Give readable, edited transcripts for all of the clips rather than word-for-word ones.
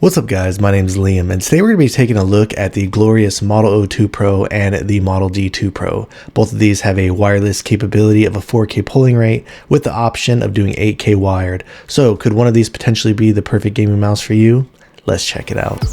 What's up guys, my name is Liam and today we're going to be taking a look at the glorious Model 02 Pro and the Model D2 Pro. Both of these have a wireless capability of a 4K polling rate with the option of doing 8K wired. So could one of these potentially be the perfect gaming mouse for you? Let's check it out.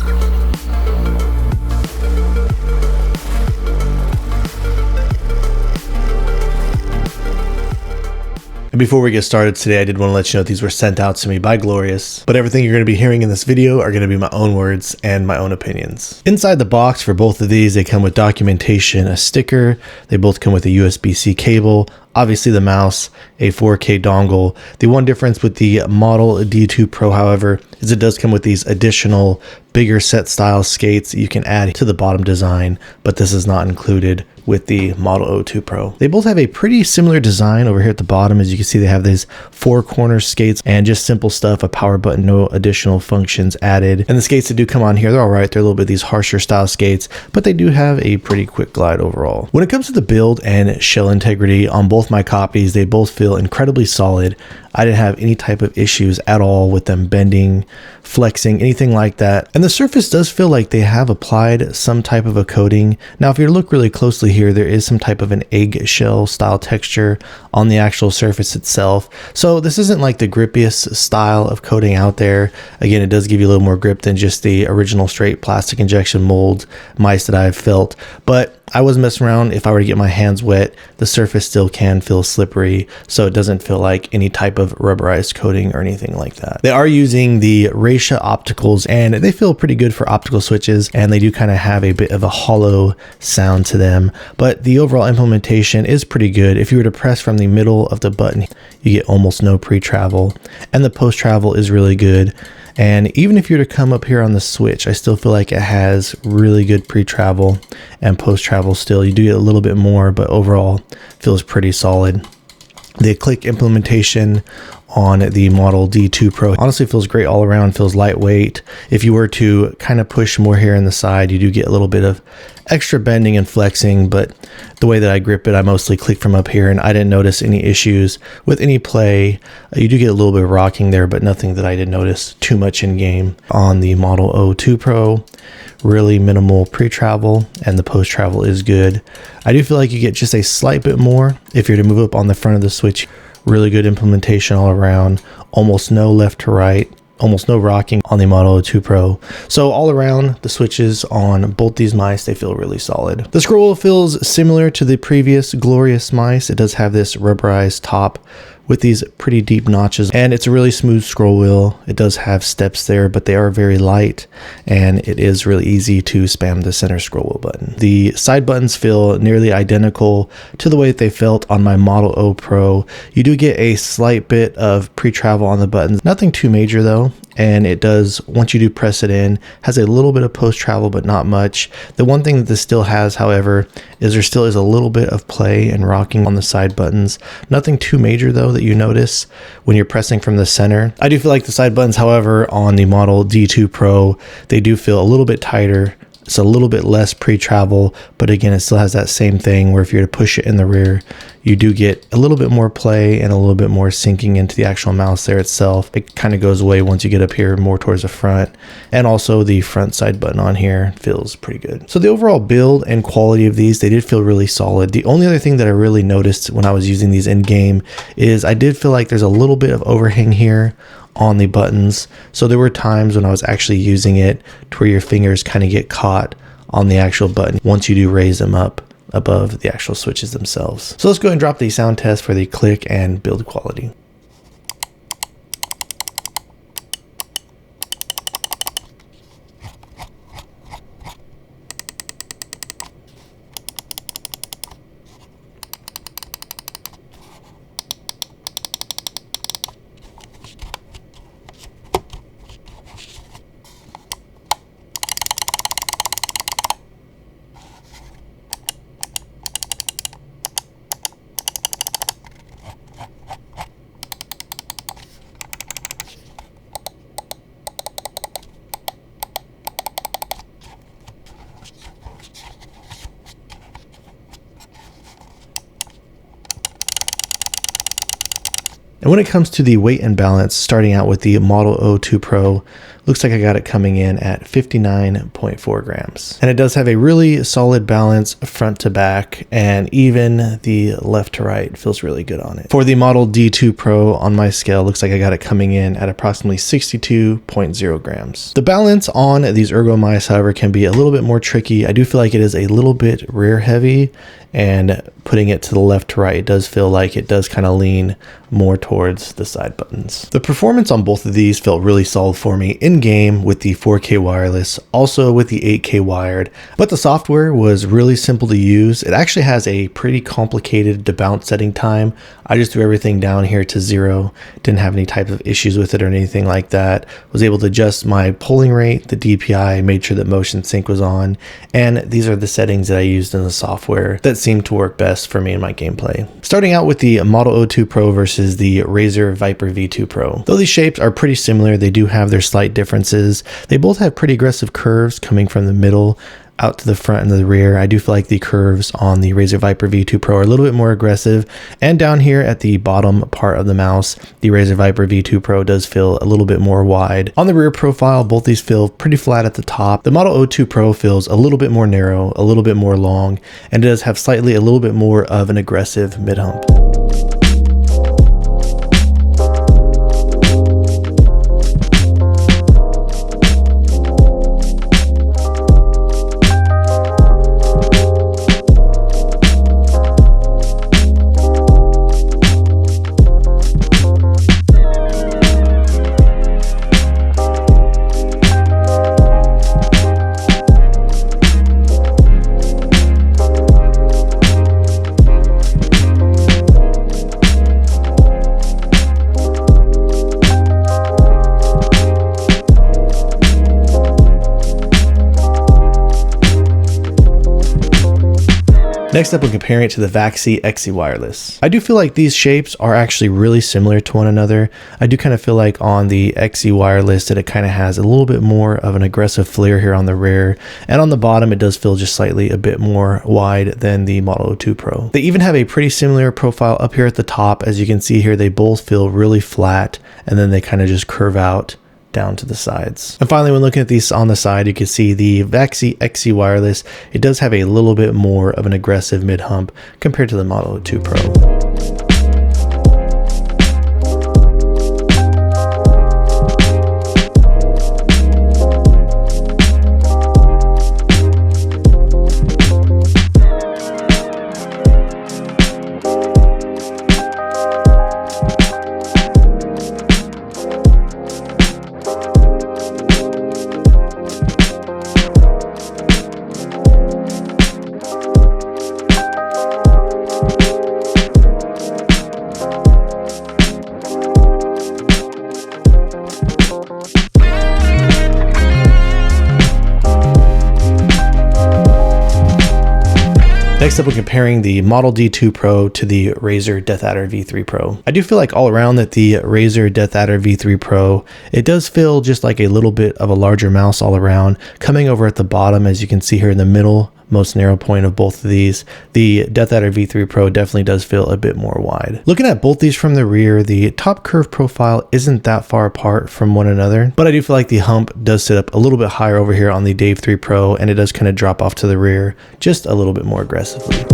And before we get started today, I did want to let you know that these were sent out to me by Glorious, but everything you're going to be hearing in this video are going to be my own words and my own opinions. Inside the box for both of these, they come with documentation, a sticker, they both come with a USB-C cable, obviously the mouse, a 4K dongle. The one difference with the Model D2 Pro, however, is it does come with these additional bigger set style skates you can add to the bottom design, but this is not included with the Model 02 Pro. They both have a pretty similar design over here at the bottom. As you can see, they have these 4 corner skates and just simple stuff, a power button, no additional functions added. And the skates that do come on here, they're all right. They're a little bit these harsher style skates, but they do have a pretty quick glide overall. When it comes to the build and shell integrity on both my copies, they both feel incredibly solid. I didn't have any type of issues at all with them bending, flexing, anything like that. And the surface does feel like they have applied some type of a coating. Now, if you look really closely here, there is some type of an eggshell style texture on the actual surface itself. So this isn't like the grippiest style of coating out there. Again, it does give you a little more grip than just the original straight plastic injection mold mice that I've felt. But I was messing around. If I were to get my hands wet, the surface still can feel slippery, so it doesn't feel like any type of rubberized coating or anything like that. They are using the Razer opticals and they feel pretty good for optical switches, and they do kind of have a bit of a hollow sound to them, but the overall implementation is pretty good. If you were to press from the middle of the button, you get almost no pre-travel, and the post-travel is really good. And even if you were to come up here on the switch, I still feel like it has really good pre-travel and post-travel still. You do get a little bit more, but overall feels pretty solid. The click implementation on the Model D2 Pro honestly feels great all around, feels lightweight. If you were to kind of push more here in the side, you do get a little bit of extra bending and flexing, but the way that I grip it, I mostly click from up here and I didn't notice any issues with any play. You do get a little bit of rocking there, but nothing that I did notice too much in game. On the Model 02 Pro, really minimal pre-travel and the post-travel is good. I do feel like you get just a slight bit more if you're to move up on the front of the switch. Really good implementation all around, almost no left to right, almost no rocking on the Model 02 Pro. So all around, the switches on both these mice, they feel really solid. The scroll wheel feels similar to the previous glorious mice. It does have this rubberized top with these pretty deep notches, and it's a really smooth scroll wheel. It does have steps there, but they are very light, and it is really easy to spam the center scroll wheel button. The side buttons feel nearly identical to the way that they felt on my Model 0 Pro. You do get a slight bit of pre-travel on the buttons, nothing too major though. And it does, once you do press it in, has a little bit of post-travel, but not much. The one thing that this still has, however, is there still is a little bit of play and rocking on the side buttons. Nothing too major though that you notice when you're pressing from the center. I do feel like the side buttons, however, on the Model D2 Pro, they do feel a little bit tighter. It's a little bit less pre-travel, but again, it still has that same thing where if you're to push it in the rear, you do get a little bit more play and a little bit more sinking into the actual mouse there itself. It kind of goes away once you get up here more towards the front. And also the front side button on here feels pretty good. So the overall build and quality of these, they did feel really solid. The only other thing that I really noticed when I was using these in game is I did feel like there's a little bit of overhang here on the buttons. So there were times when I was actually using it to where your fingers kind of get caught on the actual button once you do raise them up above the actual switches themselves. So let's go ahead and drop the sound test for the click and build quality. And when it comes to the weight and balance, starting out with the Model 02 Pro, looks like I got it coming in at 59.4 grams. And it does have a really solid balance front to back, and even the left to right feels really good on it. For the Model D2 Pro on my scale, looks like I got it coming in at approximately 62.0 grams. The balance on these ergo mice, however, can be a little bit more tricky. I do feel like it is a little bit rear heavy, and putting it to the left to right, it does feel like it does kind of lean more towards the side buttons. The performance on both of these felt really solid for me in game with the 4K wireless, also with the 8K wired, but the software was really simple to use. It actually has a pretty complicated debounce setting time. I just threw everything down here to 0, didn't have any type of issues with it or anything like that. Was able to adjust my polling rate, the DPI, made sure that motion sync was on, and these are the settings that I used in the software that seemed to work best for me in my gameplay. Starting out with the Model 02 Pro versus the Razer Viper V2 Pro. Though these shapes are pretty similar, they do have their slight differences. They both have pretty aggressive curves coming from the middle out to the front and the rear. I do feel like the curves on the Razer Viper V2 Pro are a little bit more aggressive, and down here at the bottom part of the mouse, the Razer Viper V2 Pro does feel a little bit more wide. On the rear profile, both these feel pretty flat at the top. The Model 02 Pro feels a little bit more narrow, a little bit more long, and it does have slightly a little bit more of an aggressive mid-hump. Next up, we're comparing it to the VAXEE XE Wireless. I do feel like these shapes are actually really similar to one another. I do kind of feel like on the XE Wireless that it kind of has a little bit more of an aggressive flare here on the rear, and on the bottom it does feel just slightly a bit more wide than the Model 02 Pro. They even have a pretty similar profile up here at the top. As you can see here, they both feel really flat, and then they kind of just curve out down to the sides. And finally, when looking at these on the side, you can see the VAXEE XE Wireless, it does have a little bit more of an aggressive mid hump compared to the Model 02 Pro. Next up, we're comparing the Model D2 Pro to the Razer DAV3 V3 Pro. I do feel like all around that the Razer DAV3 V3 Pro, it does feel just like a little bit of a larger mouse all around. Coming over at the bottom, as you can see here in the middle, most narrow point of both of these, the DAV3 V3 Pro definitely does feel a bit more wide. Looking at both these from the rear, the top curve profile isn't that far apart from one another, but I do feel like the hump does sit up a little bit higher over here on the DAV3 Pro, and it does kind of drop off to the rear just a little bit more aggressively.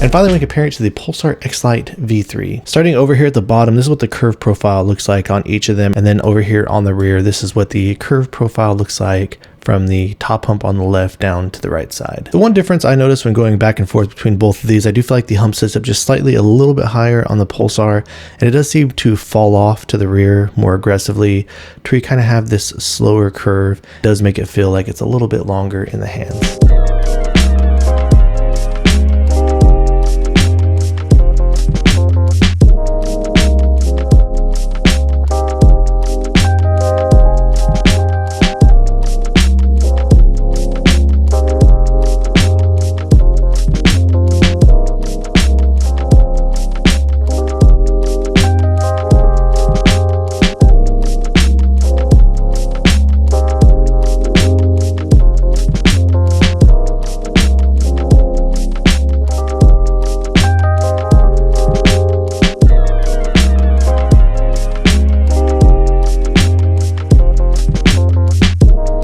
And finally, when comparing it to the Pulsar Xlite V3, starting over here at the bottom, this is what the curve profile looks like on each of them. And then over here on the rear, this is what the curve profile looks like from the top hump on the left down to the right side. The one difference I noticed when going back and forth between both of these, I do feel like the hump sits up just slightly a little bit higher on the Pulsar, and it does seem to fall off to the rear more aggressively to where you kind of have this slower curve. It does make it feel like it's a little bit longer in the hands.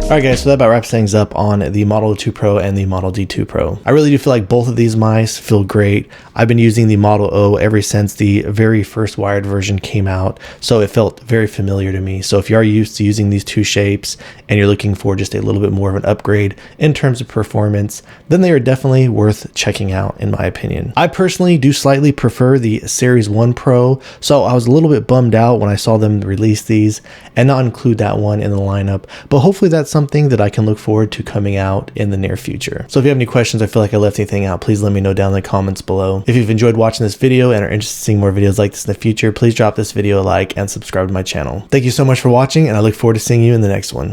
Alright guys, so that about wraps things up on the Model 2 Pro and the Model D2 Pro. I really do feel like both of these mice feel great. I've been using the Model O ever since the very first wired version came out, so it felt very familiar to me. So if you are used to using these two shapes and you're looking for just a little bit more of an upgrade in terms of performance, then they are definitely worth checking out in my opinion. I personally do slightly prefer the Series 1 Pro, so I was a little bit bummed out when I saw them release these and not include that one in the lineup, but hopefully that's something that I can look forward to coming out in the near future. So if you have any questions, I feel like I left anything out, please let me know down in the comments below. If you've enjoyed watching this video and are interested in seeing more videos like this in the future, please drop this video a like and subscribe to my channel. Thank you so much for watching, and I look forward to seeing you in the next one.